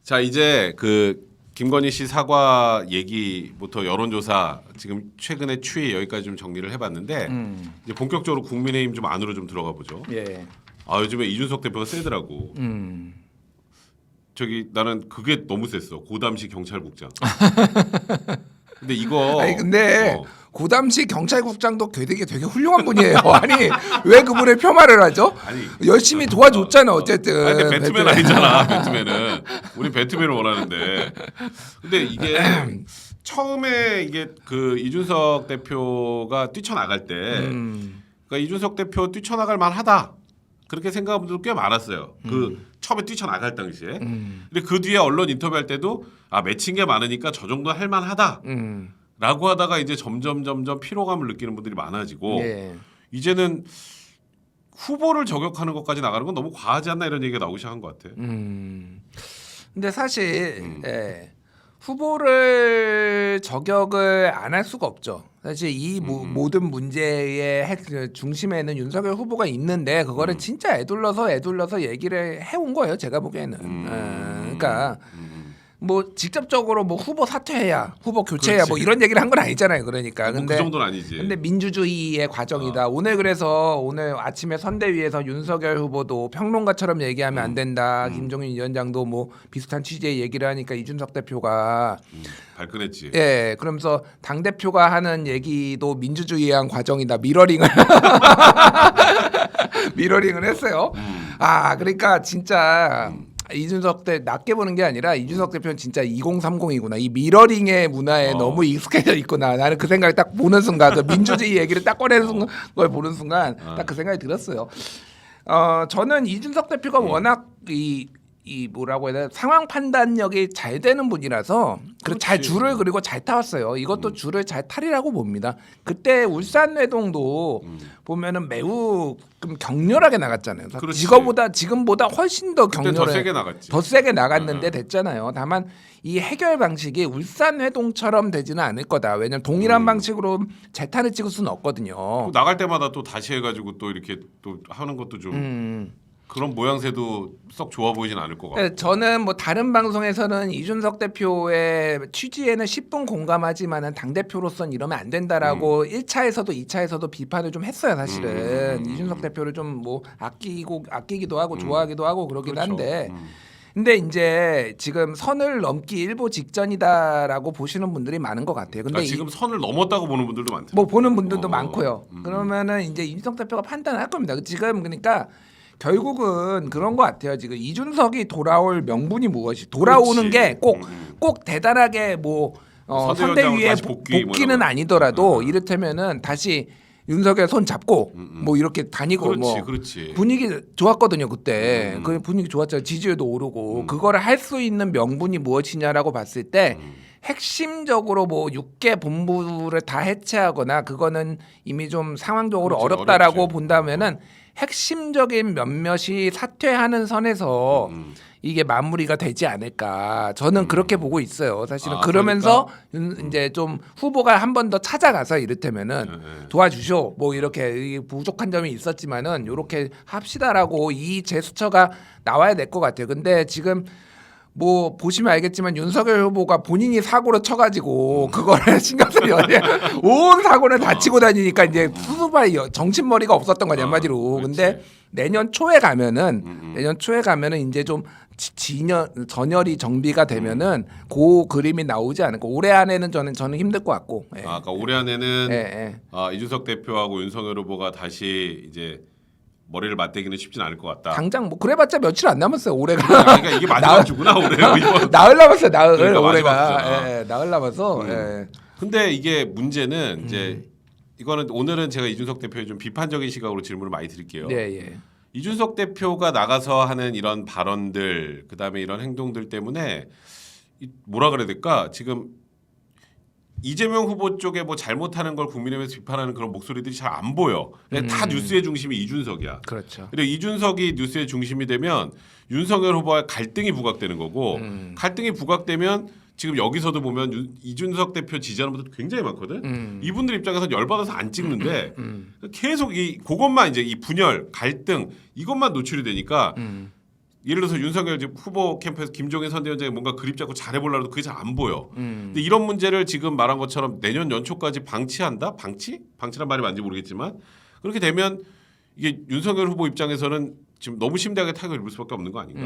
자 이제 그 김건희 씨 사과 얘기부터 여론조사 지금 최근의 추이 여기까지 좀 정리를 해봤는데 이제 본격적으로 국민의힘 좀 안으로 좀 들어가 보죠. 예. 아 요즘에 이준석 대표가 세더라고. 저기 나는 그게 너무 셌어. 고담시 경찰국장. 근데 이거 아니 근데 고담시 경찰국장도 되게 훌륭한 분이에요. 아니 왜 그분을 폄하를 하죠? 아니, 열심히 도와줬잖아 어쨌든. 아니, 근데 배트맨 아니잖아. 배트맨은 우리 배트맨을 원하는데. 근데 이게 처음에 이게 그 이준석 대표가 뛰쳐나갈 때, 그러니까 이준석 대표 뛰쳐나갈 만하다. 그렇게 생각하는 분들 꽤 많았어요. 그 처음에 뛰쳐나갈 당시에. 근데 그 뒤에 언론 인터뷰할 때도 아 맺힌 게 많으니까 저 정도 할 만하다. 라고 하다가 이제 점점 피로감을 느끼는 분들이 많아지고 예. 이제는 후보를 저격하는 것까지 나가는 건 너무 과하지 않나 이런 얘기가 나오기 시작한 것 같아. 근데 사실 후보를 저격을 안 할 수가 없죠. 사실 이 모든 문제의 그 중심에는 윤석열 후보가 있는데 그거를 진짜 애둘러서 얘기를 해온 거예요. 제가 보기에는. 그러니까 뭐 직접적으로 뭐 후보 사퇴해야 후보 교체해야 그렇지. 뭐 이런 얘기를 한 건 아니잖아요. 그러니까. 뭐 근데 그 정도는 아니지. 근데 민주주의의 과정이다. 오늘 그래서 오늘 아침에 선대위에서 윤석열 후보도 평론가처럼 얘기하면 안 된다. 김종인 위원장도 뭐 비슷한 취지의 얘기를 하니까 이준석 대표가 발끈했지. 예, 그러면서 당 대표가 하는 얘기도 민주주의에 의한 과정이다. 미러링을 미러링을 했어요. 아, 그러니까 진짜 이준석 대 낮게 보는 게 아니라 이준석 대표는 진짜 2030이구나. 이 미러링의 문화에 너무 익숙해져 있구나. 나는 그 생각을 딱 보는 순간, 그 민주주의 얘기를 딱 꺼내는 순간, 걸 보는 순간 딱 그 생각이 들었어요. 저는 이준석 대표가 워낙 이 뭐라고 해야 되나 상황 판단력이 잘 되는 분이라서 잘 줄을 그리고 잘 타왔어요. 이것도 줄을 잘 타리라고 봅니다. 그때 울산 회동도 보면은 매우 좀 격렬하게 나갔잖아요. 지금보다 훨씬 더 그때 격렬해. 더 세게 나갔지. 더 세게 나갔는데 됐잖아요. 다만 이 해결 방식이 울산 회동처럼 되지는 않을 거다. 왜냐면 동일한 방식으로 재탄을 찍을 수는 없거든요. 나갈 때마다 또 다시 해가지고 또 이렇게 또 하는 것도 좀 그런 모양새도 썩 좋아 보이진 않을 것 같고. 저는 뭐 다른 방송에서는 이준석 대표의 취지에는 10분 공감하지만은 당 대표로서는 이러면 안 된다라고 1차에서도 2차에서도 비판을 좀 했어요. 사실은 이준석 대표를 좀 뭐 아끼기도 하고 좋아하기도 하고 그러긴 그렇죠. 한데. 근데 이제 지금 선을 넘기 일보 직전이다라고 보시는 분들이 많은 것 같아요. 근데 지금 선을 넘었다고 보는 분들도 많다. 뭐 보는 분들도 많고요. 그러면은 이제 이준석 대표가 판단할 겁니다. 지금 그러니까 결국은 그런 것 같아요. 지금 이준석이 돌아올 명분이 무엇이 돌아오는 게 꼭 대단하게 뭐 선대위에 다시 복귀는 아니더라도 이를테면은 다시 윤석열 손 잡고 뭐 이렇게 다니고 그렇지. 분위기 좋았거든요 그때. 그 분위기 좋았잖아요. 지지율도 오르고 그거를 할 수 있는 명분이 무엇이냐라고 봤을 때 핵심적으로 뭐 6개 본부를 다 해체하거나 그거는 이미 좀 상황적으로 어렵다라고 어렵지. 본다면은 핵심적인 몇몇이 사퇴하는 선에서 이게 마무리가 되지 않을까 저는 그렇게 보고 있어요. 사실은 그러면서 이제 좀 후보가 한 번 더 찾아가서 이를테면은 도와주쇼 뭐 이렇게 부족한 점이 있었지만은 이렇게 합시다라고 이 제스처가 나와야 될 것 같아요. 근데 지금 뭐 보시면 알겠지만 윤석열 후보가 본인이 사고를 쳐가지고 그거를 신경 쓰니 온 사고를 다 치고 다니니까 이제 수습할 정신머리가 없었던 거냐 한마디로. 근데 내년 초에 가면은 이제 좀 전열이 정비가 되면은 그 그림이 나오지 않을까. 올해 안에는 저는 힘들 것 같고. 예. 그러니까 올해 안에는 이준석 대표하고 윤석열 후보가 다시 이제 머리를 맞대기는 쉽진 않을 것 같다. 당장 뭐 그래봤자 며칠 안 남았어요. 올해가. 그러니까 이게 마지막 주구나 올해. 나흘 남았어요. 나흘 그러니까 올해가. 나흘 남아서. 근데 이게 문제는 이제 이거는 오늘은 제가 이준석 대표의 좀 비판적인 시각으로 질문을 많이 드릴게요. 예. 이준석 대표가 나가서 하는 이런 발언들, 그다음에 이런 행동들 때문에 뭐라 그래야 될까? 지금 이재명 후보 쪽에 뭐 잘못하는 걸 국민의힘에서 비판하는 그런 목소리들이 잘 안 보여. 다 뉴스의 중심이 이준석이야. 그렇죠. 그리고 이준석이 뉴스의 중심이 되면 윤석열 후보와 갈등이 부각되는 거고 갈등이 부각되면 지금 여기서도 보면 이준석 대표 지지하는 분들 굉장히 많거든. 이분들 입장에서 열받아서 안 찍는데 계속 그것만 이제 이 분열, 갈등 이것만 노출이 되니까 예를 들어서 윤석열 후보 캠프에서 김종인 선대위원장이 뭔가 그립 잡고 잘해보려도 그게 잘 안 보여. 근데 이런 문제를 지금 말한 것처럼 내년 연초까지 방치한다? 방치란 말이 맞는지 모르겠지만 그렇게 되면 이게 윤석열 후보 입장에서는 지금 너무 심대하게 타격을 입을 수밖에 없는 거 아닌가?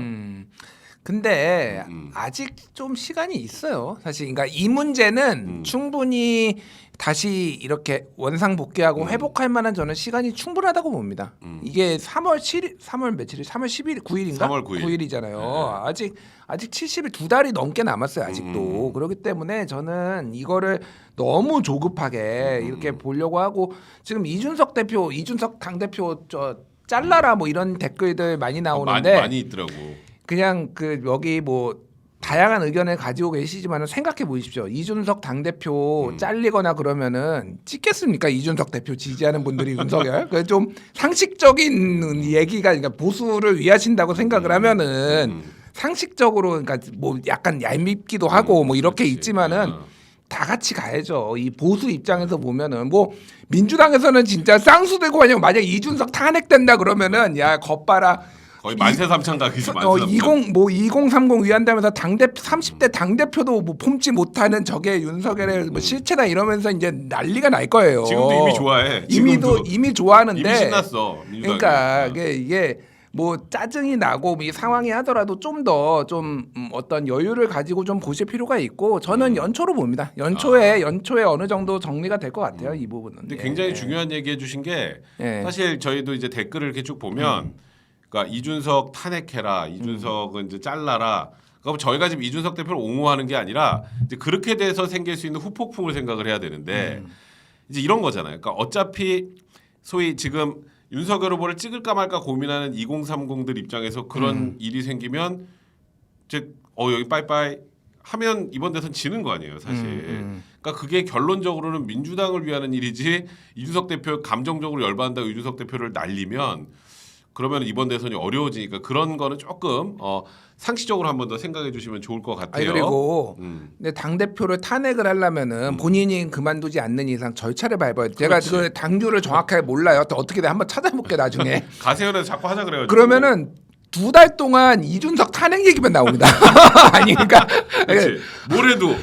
근데 아직 좀 시간이 있어요. 사실 그러니까 이 문제는 충분히 다시 이렇게 원상 복귀하고 회복할 만한 저는 시간이 충분하다고 봅니다. 이게 3월 7일, 3월 며칠이? 3월 10일, 9일인가? 3월 9일. 9일이잖아요. 아직 70일 2달이 넘게 남았어요. 아직도. 그렇기 때문에 저는 이거를 너무 조급하게 이렇게 보려고 하고 지금 이준석 당대표 잘라라 뭐 이런 댓글들 많이 나오는데 많이 있더라고. 그냥 그 여기 뭐 다양한 의견을 가지고 계시지만 생각해 보십시오. 이준석 당대표 잘리거나 그러면은 찍겠습니까? 이준석 대표 지지하는 분들이 윤석열. 그 좀 상식적인 얘기가 그러니까 보수를 위하신다고 생각을 하면은 상식적으로 그러니까 뭐 약간 얄밉기도 하고 뭐 이렇게 그렇지. 있지만은 다 같이 가야죠. 이 보수 입장에서 보면은 뭐 민주당에서는 진짜 쌍수 들고 가냐고 만약 이준석 탄핵된다 그러면은 야 겁봐라. 거의 만세삼창 가기죠. 만세삼창. 2030 위한다면서 30대 당대표도 뭐 폼지 못하는 저게 윤석열의 뭐 실체다 이러면서 이제 난리가 날 거예요. 지금도 이미 좋아해. 이미 좋아하는데 이미 신났어. 민주당이. 그러니까 이게 뭐 짜증이 나고 이 상황이 하더라도 좀 더 어떤 여유를 가지고 좀 보실 필요가 있고 저는 연초로 봅니다. 연초에 어느 정도 정리가 될 것 같아요. 이 부분은. 근데 굉장히 중요한 얘기 해주신 게 사실 저희도 이제 댓글을 이렇게 쭉 보면 그러니까 이준석 탄핵해라, 이준석은 이제 잘라라. 그러니까 저희가 지금 이준석 대표를 옹호하는 게 아니라 이제 그렇게 돼서 생길 수 있는 후폭풍을 생각을 해야 되는데 이제 이런 거잖아요. 그러니까 어차피 소위 지금 윤석열 후보를 찍을까 말까 고민하는 2030들 입장에서 그런 일이 생기면 이제 여기 빠이빠이 하면 이번 대선 지는 거 아니에요, 사실. 그러니까 그게 결론적으로는 민주당을 위하는 일이지 이준석 대표 감정적으로 열받는다고 이준석 대표를 날리면 그러면 이번 대선이 어려워지니까 그런 거는 조금 상식적으로 한 번 더 생각해 주시면 좋을 것 같아요. 그리고 근데 당 대표를 탄핵을 하려면은 본인이 그만두지 않는 이상 절차를 밟아야 돼. 제가 그 당규를 정확하게 몰라요. 또 어떻게 돼 한번 찾아볼게 나중에. 가세연에서 자꾸 하자 그래가지고. 그러면은 2달 동안 이준석 탄핵 얘기만 나옵니다. 아니 그러니까 뭐래도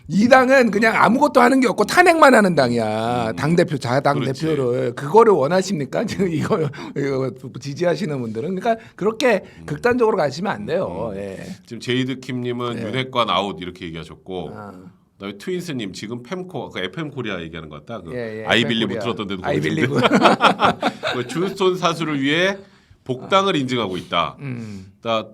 이 당은 그냥 아무것도 하는 게 없고 탄핵만 하는 당이야. 당대표, 자당 대표를. 그거를 원하십니까? 지금 이거 지지하시는 분들은. 그러니까 그렇게 극단적으로 가시면 안 돼요. 예. 지금 제이드킴님은 윤핵관 아웃 이렇게 얘기하셨고 그다음에 트윈스님 지금 fem코 그 FM 코리아 얘기하는 것 같다. 아이빌리브 틀었던데도 아이빌리브. 준스톤 사수를 위해 복당을 인증하고 있다.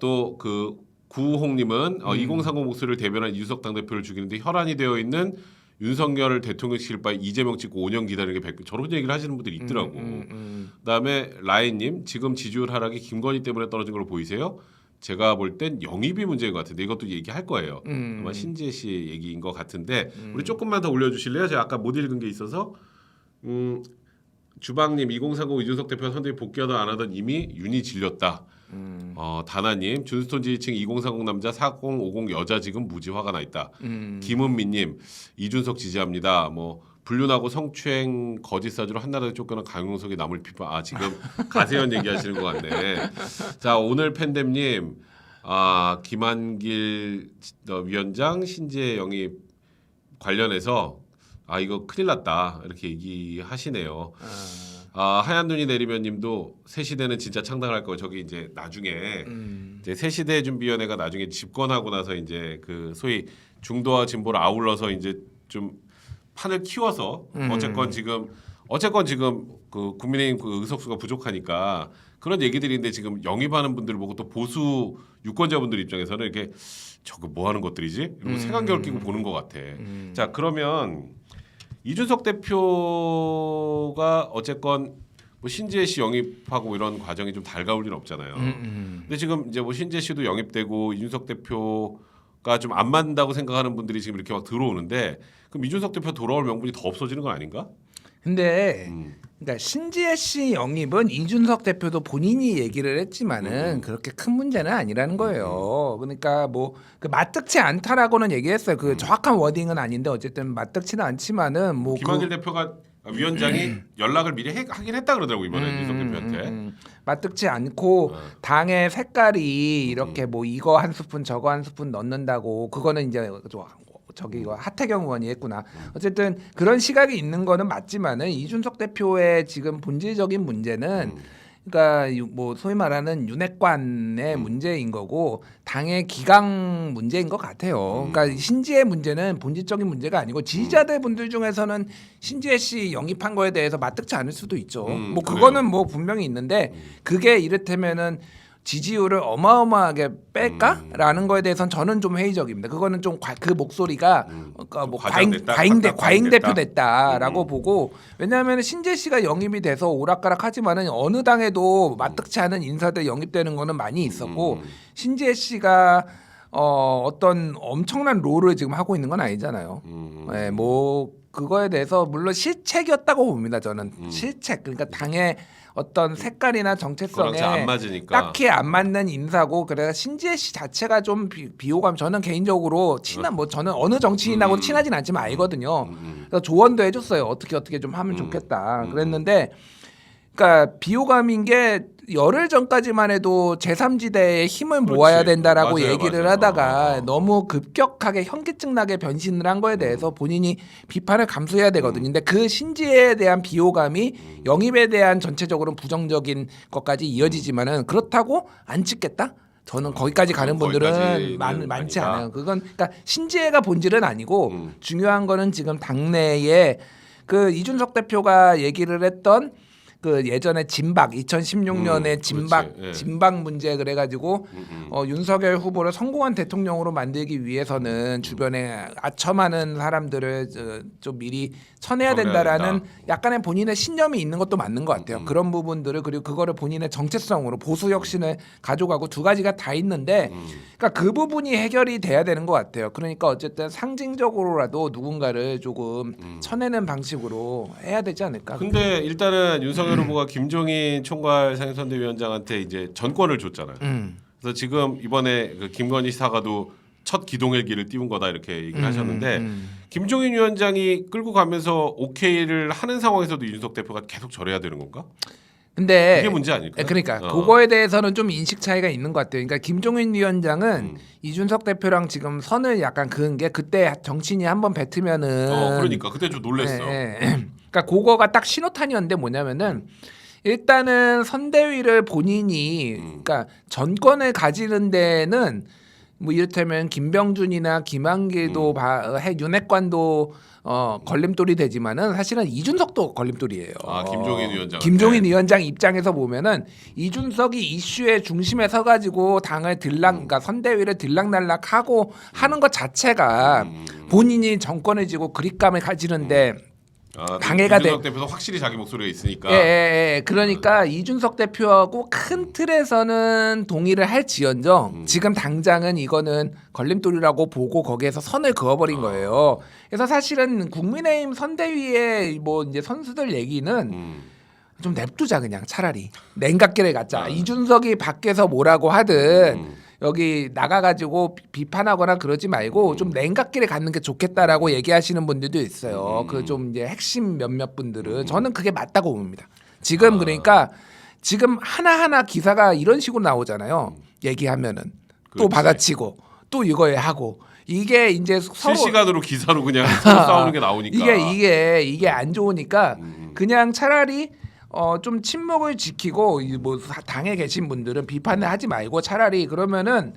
또 그 구홍님은 2030 목소리를 대변한 이준석 당대표를 죽이는데 혈안이 되어 있는 윤석열 대통령실 바에 이재명 찍고 5년 기다리는 게 저런 얘기를 하시는 분들이 있더라고. 그다음에 라인님 지금 지지율 하락이 김건희 때문에 떨어진 걸로 보이세요? 제가 볼 땐 영입이 문제인 것 같은데 이것도 얘기할 거예요. 아마 신재 씨 얘기인 것 같은데 우리 조금만 더 올려주실래요? 제가 아까 못 읽은 게 있어서 주방님 2030 이준석 대표 선대위 복귀하던 안 하던 이미 윤이 질렸다. 다나님 준스톤 지지층 2030 남자 4050 여자 지금 무지 화가 나 있다. 김은미님 이준석 지지합니다. 뭐 불륜하고 성추행 거짓 사주로 한나라에 쫓겨난 강용석이 남을 비판. 지금 가세연 얘기하시는 것 같네. 자 오늘 팬dem님 김한길 위원장 신재 영입 관련해서 이거 큰일 났다 이렇게 얘기하시네요. 하얀 눈이 내리면 님도 새 시대는 진짜 창당할 거예요. 저기 이제 나중에 이제 새 시대 준비위원회가 나중에 집권하고 나서 이제 그 소위 중도와 진보를 아울러서 이제 좀 판을 키워서 어쨌건 지금 그 국민의힘 그 의석수가 부족하니까 그런 얘기들인데 지금 영입하는 분들 보고 또 보수 유권자분들 입장에서는 이렇게 저거 뭐 하는 것들이지? 이러고 색안경을 끼고 보는 것 같아. 자 그러면 이준석 대표가 어쨌건 뭐 신재 씨 영입하고 이런 과정이 좀 달가울 일은 없잖아요. 근데 지금 이제 뭐 신재 씨도 영입되고 이준석 대표가 좀 안 맞는다고 생각하는 분들이 지금 이렇게 막 들어오는데 그럼 이준석 대표 돌아올 명분이 더 없어지는 건 아닌가? 근데 그러니까 신지혜 씨 영입은 이준석 대표도 본인이 얘기를 했지만은 그렇게 큰 문제는 아니라는 거예요. 그러니까 뭐 그 맞득치 않다라고는 얘기했어요. 그 정확한 워딩은 아닌데 어쨌든 맞득치는 않지만은 뭐 김한길 대표가 위원장이 연락을 미리 하긴 했다 그러더라고 이번에 윤석 대표한테. 맞득치 않고 당의 색깔이 이렇게 뭐 이거 한 스푼 저거 한 스푼 넣는다고 그거는 이제 저기 이거 하태경 의원이 했구나. 어쨌든 그런 시각이 있는 거는 맞지만은 이준석 대표의 지금 본질적인 문제는 그러니까 뭐 소위 말하는 윤핵관의 문제인 거고 당의 기강 문제인 것 같아요. 그러니까 신지혜 문제는 본질적인 문제가 아니고 지지자들 분들 중에서는 신지혜 씨 영입한 거에 대해서 맞득치 않을 수도 있죠. 뭐 그거는 그래요. 뭐 분명히 있는데 그게 이를테면은 지지율을 어마어마하게 뺄까라는 거에 대해서는 저는 좀 회의적입니다. 그거는 좀 그 목소리가 그러니까 뭐 과장됐다? 과잉대표 됐다라고 보고 왜냐하면 신재 씨가 영입이 돼서 오락가락하지만은 어느 당에도 마뜩치 않은 인사들 영입되는 거는 많이 있었고 신재 씨가 어떤 엄청난 롤을 지금 하고 있는 건 아니잖아요. 네, 뭐 그거에 대해서 물론 실책이었다고 봅니다. 저는 실책 그러니까 당의 어떤 색깔이나 정체성에 그렇지, 안 맞으니까. 딱히 안 맞는 인사고 그래서 신지혜 씨 자체가 좀 비호감 저는 개인적으로 친한 뭐 저는 어느 정치인하고 친하진 않지만 알거든요. 그래서 조언도 해줬어요. 어떻게 좀 하면 좋겠다. 그랬는데 그러니까 비호감인 게 열흘 전까지만 해도 제3지대에 힘을 모아야 된다라고 맞아요, 얘기를 맞아요. 하다가 너무 급격하게 현기증 나게 변신을 한 거에 대해서 본인이 비판을 감수해야 되거든요. 근데 그 신지에 대한 비호감이 영입에 대한 전체적으로 부정적인 것까지 이어지지만은 그렇다고 안 찍겠다? 저는 거기까지 가는 분들은 거기까지는 많지 아니다. 않아요. 그건 그러니까 신지혜가 본질은 아니고 중요한 거는 지금 당내에 그 이준석 대표가 얘기를 했던 그 예전에 진박 2016년에 진박 그렇지, 예. 진박 문제 그래가지고 윤석열 후보를 성공한 대통령으로 만들기 위해서는 주변에 아첨하는 사람들을 좀 미리 쳐내야 된다라는 된다. 약간의 본인의 신념이 있는 것도 맞는 것 같아요. 그런 부분들을 그리고 그거를 본인의 정체성으로 보수 혁신을 가져가고 두 가지가 다 있는데, 그러니까 그 부분이 해결이 돼야 되는 것 같아요. 그러니까 어쨌든 상징적으로라도 누군가를 조금 쳐내는 방식으로 해야 되지 않을까. 근데 일단은 윤석열 후보가 김종인 총괄 상임선대위원장한테 이제 전권을 줬잖아요. 그래서 지금 이번에 그 김건희 사과도 첫 기동헬기를 띄운 거다 이렇게 얘기를 하셨는데 김종인 위원장이 끌고 가면서 오케이를 하는 상황에서도 이준석 대표가 계속 절해야 되는 건가? 근데 그게 문제 아닐까요? 그러니까 그거에 대해서는 좀 인식 차이가 있는 것 같아요. 그러니까 김종인 위원장은 이준석 대표랑 지금 선을 약간 그은 게 그때 정치인이 한번 뱉으면은 그러니까 그때 좀 놀랬어. 그러니까 그거가 딱 신호탄이었는데 뭐냐면은 일단은 선대위를 본인이 그러니까 전권을 가지는 데는 뭐 이를테면 김병준이나 김한길도 윤핵관도 걸림돌이 되지만은 사실은 이준석도 걸림돌이에요. 김종인 위원장. 김종인 위원장 입장에서 보면은 이준석이 이슈의 중심에 서가지고 당을 그러니까 선대위를 들락날락하고 하는 것 자체가 본인이 정권을 쥐고 그립감을 가지는데 방해가 돼. 이준석 대표도 확실히 자기 목소리가 있으니까. 그러니까 이준석 대표하고 큰 틀에서는 동의를 할지언정 지금 당장은 이거는 걸림돌이라고 보고 거기에서 선을 그어버린 거예요. 그래서 사실은 국민의힘 선대위의 뭐 이제 선수들 얘기는 좀 냅두자 그냥 차라리 냉각기를 갖자. 이준석이 밖에서 뭐라고 하든. 여기 나가가지고 비판하거나 그러지 말고 좀 냉각기를 갖는 게 좋겠다라고 얘기하시는 분들도 있어요. 그 좀 이제 핵심 몇몇 분들은 저는 그게 맞다고 봅니다. 지금 그러니까 지금 하나하나 기사가 이런 식으로 나오잖아요. 얘기하면은 또 그렇지. 받아치고 또 이거에 하고 이게 이제 서로 실시간으로 기사로 그냥 서로 싸우는 게 나오니까. 이게 안 좋으니까 그냥 차라리 좀 침묵을 지키고 뭐 당에 계신 분들은 비판을 하지 말고 차라리 그러면은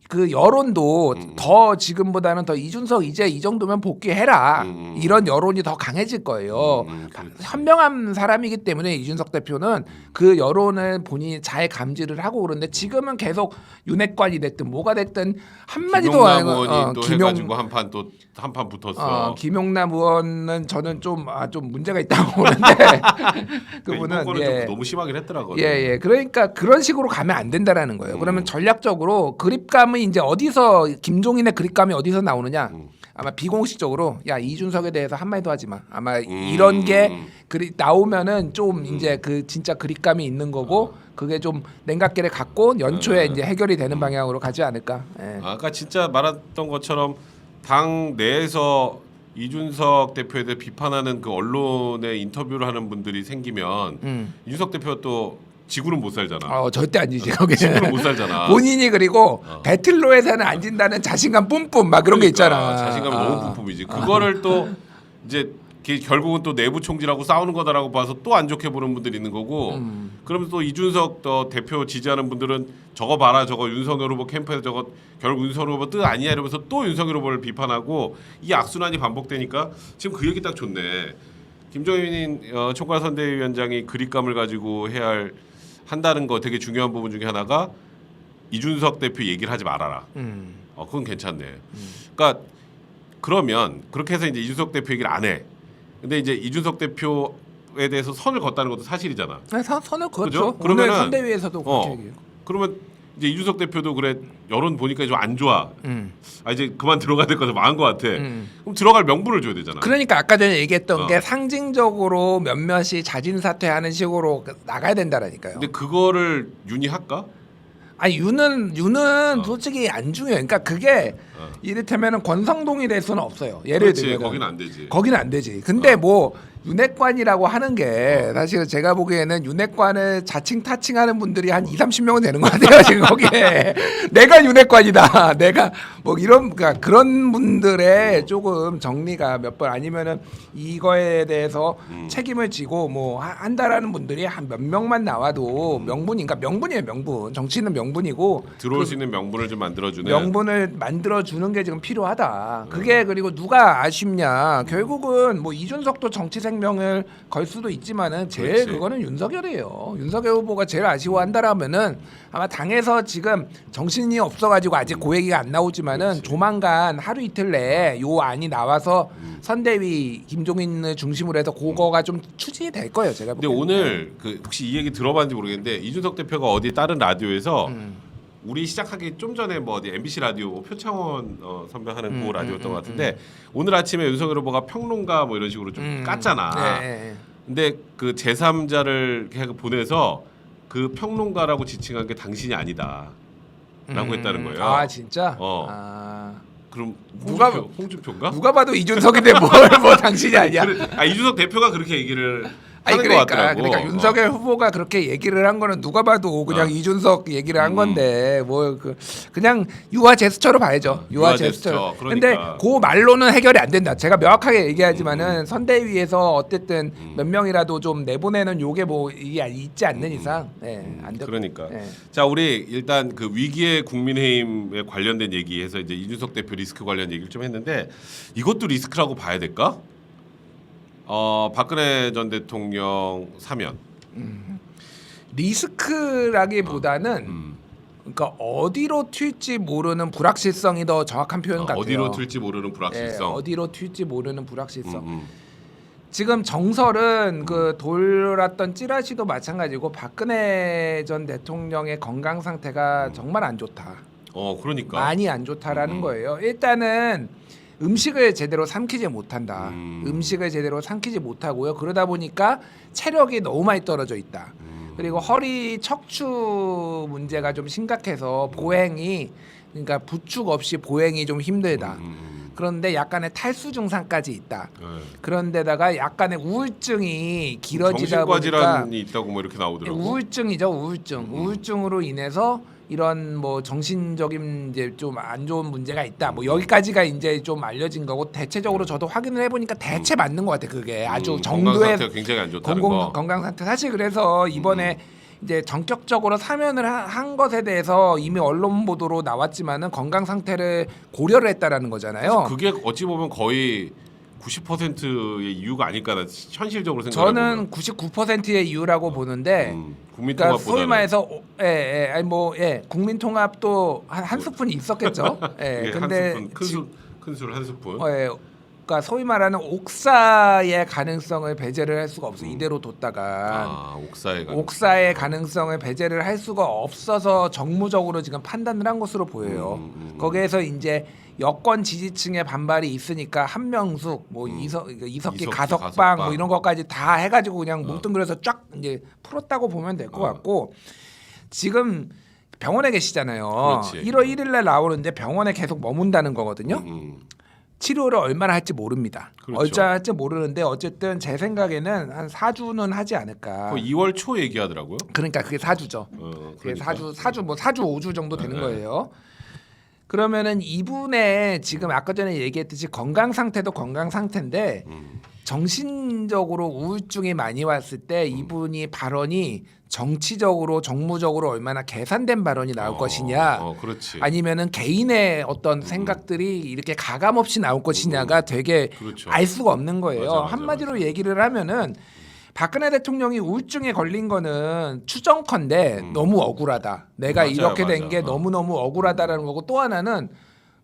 그 여론도 더 지금보다는 더 이준석 이제 이 정도면 복귀해라 이런 여론이 더 강해질 거예요. 현명한 사람이기 때문에 이준석 대표는 그 여론을 본인이 잘 감지를 하고 그러는데 지금은 계속 윤핵관이 됐든 뭐가 됐든 한마디도 안 김용남 의원이 하고 또 해가지고 한 판 붙었어. 김용남 의원은 저는 좀 문제가 있다고 보는데 그분은 이번 거는 좀 너무 심하긴 했더라고요. 그러니까 그런 식으로 가면 안 된다라는 거예요. 그러면 전략적으로 그립감은 이제 어디서 김종인의 그립감이 어디서 나오느냐? 아마 비공식적으로 야 이준석에 대해서 한마디도 하지 마. 아마 이런 게 나오면은 좀 이제 그 진짜 그립감이 있는 거고 그게 좀 냉각기를 갖고 연초에 이제 해결이 되는 방향으로 가지 않을까. 아까 진짜 말했던 것처럼 당 내에서 이준석 대표에 대해 비판하는 그 언론에 인터뷰를 하는 분들이 생기면 이준석 대표가 또 지구는 못 살잖아. 절대 아니지 거기. 지구는 못 살잖아. 본인이 그리고 배틀로에서는 안 진다는 자신감 뿜뿜 막 그런 게 있잖아. 자신감이 너무 뿜뿜이지. 그거를 또 이제 결국은 또 내부 총질하고 싸우는 거다라고 봐서 또 안 좋게 보는 분들이 있는 거고. 그러면 또 이준석 대표 지지하는 분들은 저거 봐라, 저거 윤석열 후보 캠프에서 저거 결국 윤석열 후보 뜻 아니야 이러면서 또 윤석열 후보를 비판하고 이 악순환이 반복되니까 지금 그 얘기 딱 좋네. 김종인 총괄선대위원장이 그립감을 가지고 한다는 거 되게 중요한 부분 중에 하나가 이준석 대표 얘기를 하지 말아라. 그건 괜찮네. 그러니까 그러면 그렇게 해서 이제 이준석 대표 얘기를 안 해. 근데 이제 이준석 대표에 대해서 선을 걷다는 것도 사실이잖아. 선을 그렇죠. 그러면 오늘 선대위에서도 그렇게 얘기해요. 그러면 이제 이준석 대표도 그래 여론 보니까 좀 안 좋아. 이제 그만 들어가야 될 것 같아. 망한 것 같아. 그럼 들어갈 명분을 줘야 되잖아. 그러니까 아까 전에 얘기했던 게 상징적으로 몇몇이 자진 사퇴하는 식으로 나가야 된다라니까요. 근데 그거를 윤이 할까? 아니 윤은 솔직히 안 중요해. 그러니까 그게 이를테면은 권성동이 될 수는 없어요. 예를 들면 거기는 안 되지. 거기는 안 되지. 근데 뭐 윤핵관이라고 하는 게 사실은 제가 보기에는 윤핵관을 자칭 타칭하는 분들이 한 2-30명은 되는 것 같아요. 지금 거기에 내가 윤핵관이다. 내가 뭐 이런 그러니까 그런 분들의 조금 정리가 몇 번 아니면은 이거에 대해서 책임을 지고 뭐 한다라는 분들이 한 몇 명만 나와도 명분인가 명분이에요. 명분. 정치는 명분이고 들어올 수 있는 명분을 좀 만들어주는 명분을 만들어주는 게 지금 필요하다. 그게 그리고 누가 아쉽냐. 결국은 뭐 이준석도 정치 생명을 걸 수도 있지만은 제일 그렇지. 그거는 윤석열이에요. 윤석열 후보가 제일 아쉬워한다라면은 아마 당에서 지금 정신이 없어가지고 아직 그 얘기가 안 나오지만은 그렇지. 조만간 하루 이틀 내에 요 안이 나와서 선대위 김종인을 중심으로 해서 그거가 좀 추진이 될 거예요. 제가 근데 보기에는. 오늘 혹시 이 얘기 들어봤는지 모르겠는데 이준석 대표가 어디 다른 라디오에서 우리 시작하기 좀 전에 뭐 어디 MBC 라디오 표창원 선배 하는 그 라디오였던 것 같은데 오늘 아침에 윤석열 후보가 평론가 뭐 이런 식으로 좀 깠잖아. 네. 근데 그 제3자를 보내서 그 평론가라고 지칭한 게 당신이 아니다라고 했다는 거예요. 아 진짜? 그럼 누가- 홍준표인가? 누가 봐도 이준석인데 뭘 뭐 당신이 아니야? 이준석 대표가 그렇게 얘기를 아니 하는 것 그러니까 같더라고. 윤석열 후보가 그렇게 얘기를 한 거는 누가 봐도 그냥 이준석 얘기를 한 건데 뭐 그냥 유화 제스처로 봐야죠. 유화 제스처. 근데 그러니까. 그 말로는 해결이 안 된다. 제가 명확하게 얘기하지만은 선대위에서 어쨌든 몇 명이라도 좀 내보내는 요게 뭐 이게 있지 않는 이상 안 돼. 그러니까. 네. 자, 우리 일단 그 위기의 국민의힘에 관련된 얘기해서 이제 이준석 대표 리스크 관련 얘기를 좀 했는데 이것도 리스크라고 봐야 될까? 박근혜 전 대통령 사면. 리스크라기보다는 그러니까 어디로 튈지 모르는 불확실성이 더 정확한 표현 같아요. 어디로 튈지 모르는 불확실성. 어디로 튈지 모르는 불확실성. 지금 정설은 그 돌았던 찌라시도 마찬가지고 박근혜 전 대통령의 건강 상태가 정말 안 좋다. 그러니까. 많이 안 좋다라는 거예요. 일단은 음식을 제대로 삼키지 못한다. 음식을 제대로 삼키지 못하고요. 그러다 보니까 체력이 너무 많이 떨어져 있다. 그리고 허리 척추 문제가 좀 심각해서 보행이 그러니까 부축 없이 보행이 좀 힘들다. 그런데 약간의 탈수 증상까지 있다. 그런데다가 약간의 우울증이 길어지다 정신과 보니까 질환이 있다고 뭐 이렇게 나오더라고. 우울증이죠, 우울증. 우울증으로 인해서 이런 뭐 정신적인 이제 좀 안 좋은 문제가 있다. 뭐 여기까지가 이제 좀 알려진 거고 대체적으로 저도 확인을 해보니까 대체 맞는 것 같아. 그게 아주 건강 정도의 상태가 굉장히 안 좋다는 거. 건강 상태. 사실 그래서 이번에 이제 전격적으로 사면을 한 것에 대해서 이미 언론 보도로 나왔지만은 건강 상태를 고려를 했다라는 거잖아요. 그게 어찌 보면 거의 90%의 이유가 아닐까 나 현실적으로 생각해 보면. 저는 99%의 이유라고 보는데 국민통합보다는 그러니까 소위 말해서 국민통합도 한 스푼이 있었겠죠. 이게 근데 한 스푼 큰 술 한 스푼. 그러니까 소위 말하는 옥사의 가능성을 배제를 할 수가 없어. 이대로 뒀다가 옥사의 가능성을 배제를 할 수가 없어서 정무적으로 지금 판단을 한 것으로 보여요. 거기에서 이제 여권 지지층의 반발이 있으니까 한명숙, 뭐 이석기 가석방 뭐 이런 것까지 다 해가지고 그냥 뭉뚱그려서 쫙 이제 풀었다고 보면 될 것 같고 지금 병원에 계시잖아요. 그렇지. 1월 1일날 나오는데 병원에 계속 머문다는 거거든요. 치료를 얼마나 할지 모릅니다. 그렇죠. 얼마나 할지 모르는데 어쨌든 제 생각에는 한 4주는 하지 않을까. 거의 2월 초 얘기하더라고요. 그러니까 그게 4주죠. 그게 그러니까. 4주 5주 정도 되는 거예요. 그러면은 이분의 지금 아까 전에 얘기했듯이 건강 상태도 건강 상태인데 정신적으로 우울증이 많이 왔을 때 이분이 발언이 정치적으로 정무적으로 얼마나 계산된 발언이 나올 것이냐 그렇지. 아니면은 개인의 어떤 생각들이 이렇게 가감 없이 나올 것이냐가 되게 그렇죠. 알 수가 없는 거예요. 맞아, 한마디로 얘기를 하면은 박근혜 대통령이 우울증에 걸린 거는 추정컨대 너무 억울하다. 내가 맞아요, 이렇게 된 맞아. 게 너무너무 억울하다라는 거고 또 하나는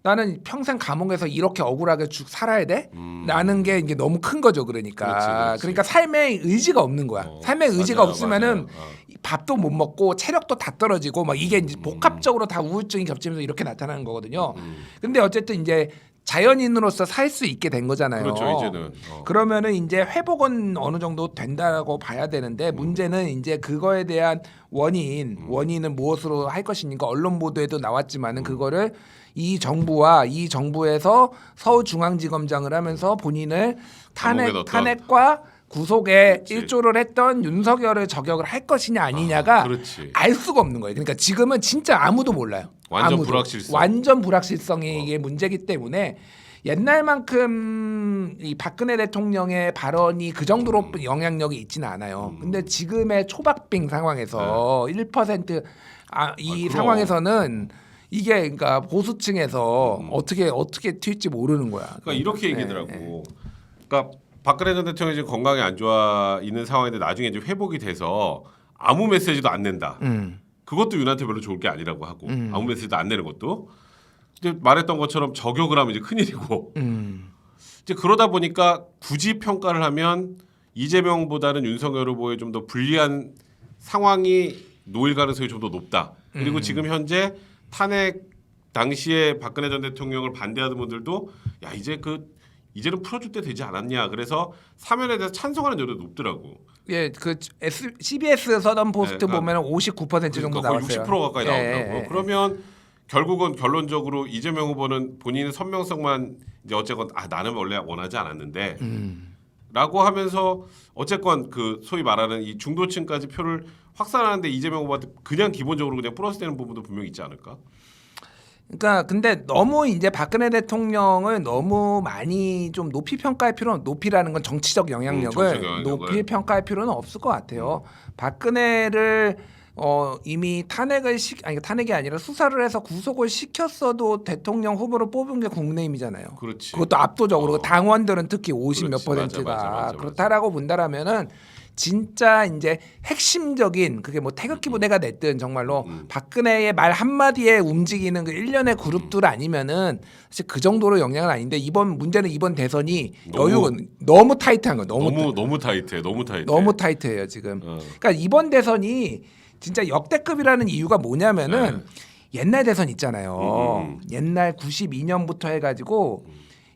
나는 평생 감옥에서 이렇게 억울하게 쭉 살아야 돼? 라는 게 이게 너무 큰 거죠. 그러니까. 그렇지. 그러니까 삶의 의지가 없는 거야. 삶의 의지가 맞아요, 없으면은 맞아요. 밥도 못 먹고 체력도 다 떨어지고 막 이게 이제 복합적으로 다 우울증이 겹치면서 이렇게 나타나는 거거든요. 근데 어쨌든 이제 자연인으로서 살 수 있게 된 거잖아요. 그렇죠. 이제는 그러면은 이제 회복은 어느 정도 된다라고 봐야 되는데 문제는 이제 그거에 대한 원인은 무엇으로 할 것이니까 언론 보도에도 나왔지만은 그거를 이 정부와 이 정부에서 서울중앙지검장을 하면서 본인을 감옥에 넣었던. 탄핵과 구속에 그렇지. 일조를 했던 윤석열을 저격을 할 것이냐 아니냐가 그렇지. 알 수가 없는 거예요. 그러니까 지금은 진짜 아무도 몰라요. 완전 아무도. 불확실성. 완전 불확실성이 이게 문제이기 때문에 옛날만큼 이 박근혜 대통령의 발언이 그 정도로 영향력이 있지는 않아요. 근데 지금의 초박빙 상황에서 1% 이 그럼. 상황에서는 이게 그러니까 보수층에서 어떻게 튈지 모르는 거야. 그러니까 이렇게 얘기더라고. 그러니까 박근혜 전 대통령이 지금 건강이 안 좋아 있는 상황인데 나중에 이제 회복이 돼서 아무 메시지도 안 낸다. 그것도 윤한테 별로 좋을 게 아니라고 하고 아무 메시지도 안 내는 것도. 근데 말했던 것처럼 저격을 하면 이제 큰일이고. 이제 그러다 보니까 굳이 평가를 하면 이재명보다는 윤석열 후보에 좀 더 불리한 상황이 놓일 가능성이 좀 더 높다. 그리고 지금 현재 탄핵 당시에 박근혜 전 대통령을 반대하던 분들도 야 이제는 풀어줄 때 되지 않았냐. 그래서 사면에 대해서 찬성하는 여론도 높더라고. 예, 그 CBS 서던 포스트 그러니까 보면은 59% 정도 거의 나왔어요. 60% 가까이 나오더라고. 예. 그러면 결국은 결론적으로 이재명 후보는 본인의 선명성만 이제 어쨌건 나는 원래 원하지 않았는데 라고 하면서 어쨌건 그 소위 말하는 이 중도층까지 표를 확산하는데 이재명 후보한테 그냥 기본적으로 그냥 플러스 되는 부분도 분명히 있지 않을까? 그러니까 근데 너무 이제 박근혜 대통령을 너무 많이 좀 높이 평가할 필요는 높이라는 건 정치적 영향력을 정치적 영향력을. 높이 평가할 필요는 없을 것 같아요. 박근혜를 이미 탄핵이 아니라 수사를 해서 구속을 시켰어도 대통령 후보로 뽑은 게 국민의힘이잖아요. 그렇지. 그것도 압도적으로 당원들은 특히 50 몇 그렇지. %가 맞아. 그렇다라고 본다라면은 진짜 이제 핵심적인 그게 뭐 태극기 부대가 됐든 정말로 박근혜의 말 한마디에 움직이는 그 일련의 그룹들 아니면은 사실 그 정도로 영향은 아닌데 문제는 이번 대선이 여유가 너무 타이트한 거예요. 너무 타이트해. 너무 타이트해요 지금. 그러니까 이번 대선이 진짜 역대급이라는 이유가 뭐냐면은 옛날 대선 있잖아요. 옛날 92년부터 해가지고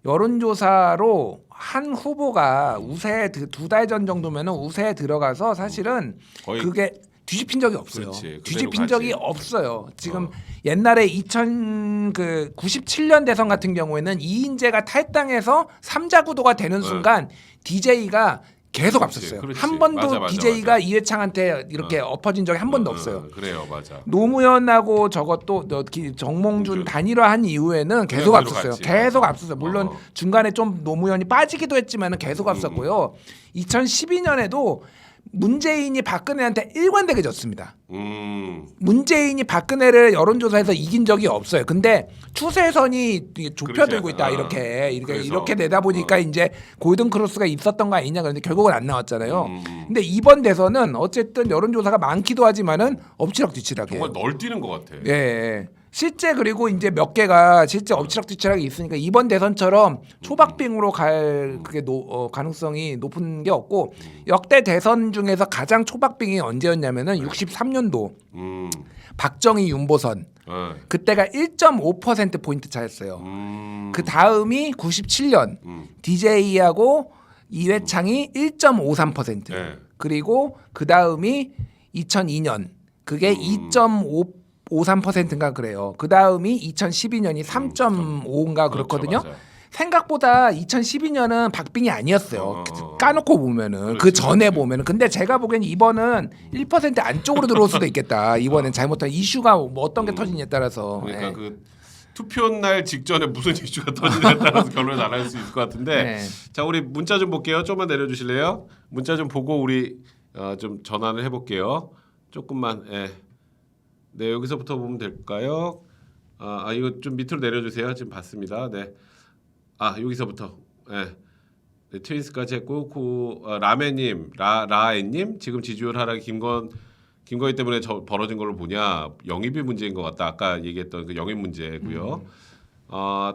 여론조사로 한 후보가 우세에 2달 전 정도면은 우세에 들어가서 사실은 거의 그게 뒤집힌 적이 없어요. 그렇지. 뒤집힌 그대로 적이 가지. 없어요. 지금 옛날에 97년 대선 같은 경우에는 이인재가 탈당해서 3자 구도가 되는 순간 DJ가 계속 앞섰어요. 그렇지. 한 번도 맞아. DJ가 이회창한테 이렇게 엎어진 적이 한 번도 없어요. 그래요, 맞아. 노무현하고 저것도 정몽준 단일화한 이후에는 계속 그대로 앞섰어요. 갔지. 계속 앞섰어요. 물론 어. 중간에 좀 노무현이 빠지기도 했지만은 계속 앞섰고요. 2012년에도 문재인이 박근혜한테 일관되게 졌습니다. 문재인이 박근혜를 여론조사에서 이긴 적이 없어요. 근데 추세선이 좁혀들고 있다 그렇지. 그래서. 이렇게 되다 보니까 이제 골든 크로스가 있었던 거 아니냐 그런데 결국은 안 나왔잖아요. 근데 이번 대선은 어쨌든 여론조사가 많기도 하지만은 엎치락뒤치락이에요. 정말 널뛰는 것 같아. 예. 실제 그리고 이제 몇 개가 실제 엎치락뒤치락이 있으니까 이번 대선처럼 초박빙으로 갈 그게 가능성이 높은 게 없고 역대 대선 중에서 가장 초박빙이 언제였냐면은 63년도 박정희 윤보선 그때가 1.5% 포인트 차였어요. 그 다음이 97년 DJ하고 이회창이 1.53% 네. 그리고 그 다음이 2002년 그게 2.53%인가 그래요. 그 다음이 2012년이 3.5인가 그렇거든요. 그렇죠, 맞아요. 생각보다 2012년은 박빙이 아니었어요. 까놓고 보면은 그렇지, 그 전에 그렇지. 보면은 근데 제가 보기엔 이번은 1% 안쪽으로 들어올 수도 있겠다. 이번엔 잘못한 이슈가 뭐 어떤 게 터지냐에 따라서. 그러니까 예. 그 투표 날 직전에 무슨 이슈가 터지냐에 따라서 결론을 안 할 수 있을 것 같은데 네. 자 우리 문자 좀 볼게요. 좀만 내려주실래요? 문자 좀 보고 우리 좀 전환을 해볼게요. 조금만 네 여기서부터 보면 될까요? 이거 좀 밑으로 내려주세요. 지금 봤습니다. 네. 여기서부터 네, 트윈스까지 했고 라메님 라에님 지금 지지율 하락이 김건희 때문에 벌어진 걸로 보냐 영입이 문제인 것 같다. 아까 얘기했던 그 영입 문제고요.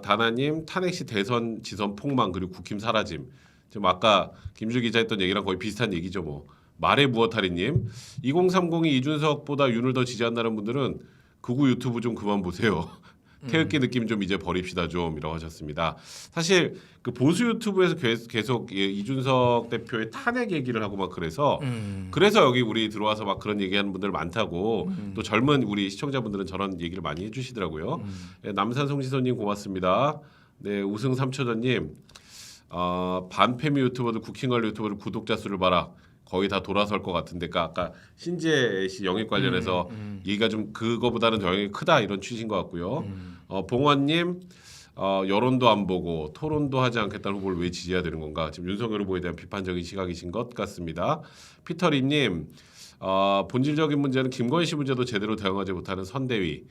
다나님 탄핵 시 대선 지선 폭망 그리고 국힘 사라짐. 지금 아까 김주 기자 했던 얘기랑 거의 비슷한 얘기죠. 뭐 말의 무어타리님 2030이 이준석보다 윤을 더 지지한다는 분들은 극우 유튜브 좀 그만 보세요. 태극기 느낌 좀 이제 버립시다 좀이라고 하셨습니다. 사실 그 보수 유튜브에서 계속 이준석 대표의 탄핵 얘기를 하고 막 그래서 여기 우리 들어와서 막 그런 얘기하는 분들 많다고 또 젊은 우리 시청자분들은 저런 얘기를 많이 해주시더라고요. 남산 송시선님 고맙습니다. 네 우승 삼초전님 반페미 유튜버들 쿠킹걸 유튜버들 구독자 수를 봐라. 거의 다 돌아설 것 같은데 아까 신재 씨 영입 관련해서 얘기가 좀 그거보다는 영향이 크다 이런 취지인 것 같고요. 봉원님 여론도 안 보고 토론도 하지 않겠다는 후보를 왜 지지해야 되는 건가? 지금 윤석열 후보에 대한 비판적인 시각이신 것 같습니다. 피터리님 본질적인 문제는 김건희 씨 문제도 제대로 대응하지 못하는 선대위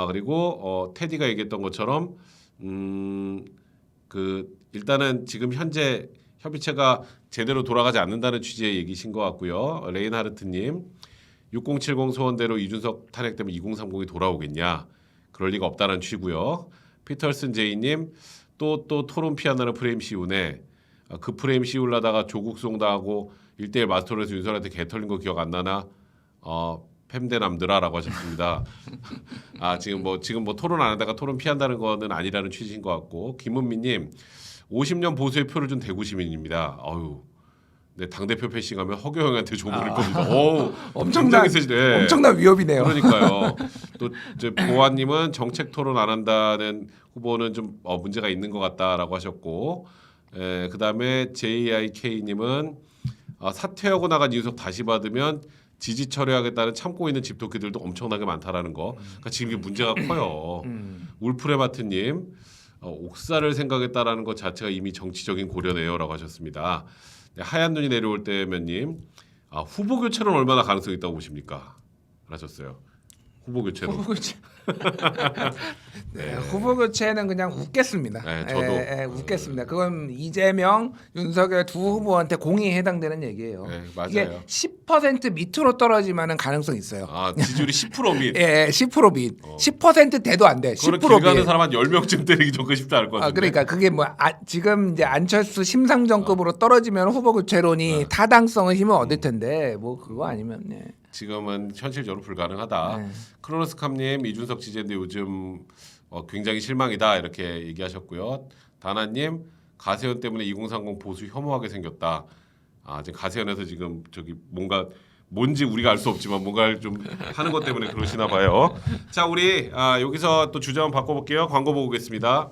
그리고 테디가 얘기했던 것처럼 일단은 지금 현재 협의체가 제대로 돌아가지 않는다는 취지의 얘기신 것 같고요. 레인하르트님 6070 소원대로 이준석 탄핵 때문에 2030이 돌아오겠냐? 그럴 리가 없다는 취고요. 피터슨 제이님 또 토론 피한다는 프레임 씌우네. 그 프레임 씌우려다가 조국 송당하고 1대1 마스터로에서 윤석열한테 개털린 거 기억 안 나나? 팸대남들아라고 하셨습니다. 지금 뭐 토론 안 하다가 토론 피한다는 거는 아니라는 취지인 것 같고 김은미님 50년 보수의 표를 준 대구 시민입니다. 네, 당대표 패싱하면 허경영한테 조문을 겁니다. 엄청난 위협이네요. 그러니까요. 또 이제 보아님은 정책 토론 안 한다는 후보는 좀 문제가 있는 것 같다라고 하셨고, 그다음에 JIK님은 사퇴하고 나간 이준석 다시 받으면 지지 철회하겠다는 참고 있는 집토끼들도 엄청나게 많다라는 거. 그러니까 지금 이게 문제가 커요. 울프레마트님 옥사를 생각했다라는 것 자체가 이미 정치적인 고려네요라고 하셨습니다. 네, 하얀 눈이 내려올 때면님 후보 교체는 얼마나 가능성이 있다고 보십니까? 하셨어요. 후보 교체로. 네, 후보 교체는 그냥 웃겠습니다. 네, 저도 웃겠습니다. 그건 이재명, 윤석열 두 후보한테 공이 해당되는 얘기예요. 네, 맞아요. 이게 10% 밑으로 떨어지면은 가능성 있어요. 지지율이 10% 밑. 10% 밑. 10% 돼도 안 돼. 10% 그걸 길 가는 밑. 사람 한 10명쯤 때리기 좀 쉽지 않을 것 같은데. 그러니까 그게 지금 이제 안철수 심상정급으로 떨어지면 후보 교체론이 타당성의 힘을 얻을 텐데 뭐 그거 아니면 지금은 현실적으로 불가능하다. 크로노스캅님 이준석 지지인데 요즘 굉장히 실망이다 이렇게 얘기하셨고요. 다나님 가세현 때문에 2030 보수 혐오하게 생겼다. 지금 가세현에서 지금 뭔지 우리가 알 수 없지만 뭔가를 좀 하는 것 때문에 그러시나 봐요. 자 우리 여기서 또 주제 한번 바꿔볼게요. 광고 보고 오겠습니다.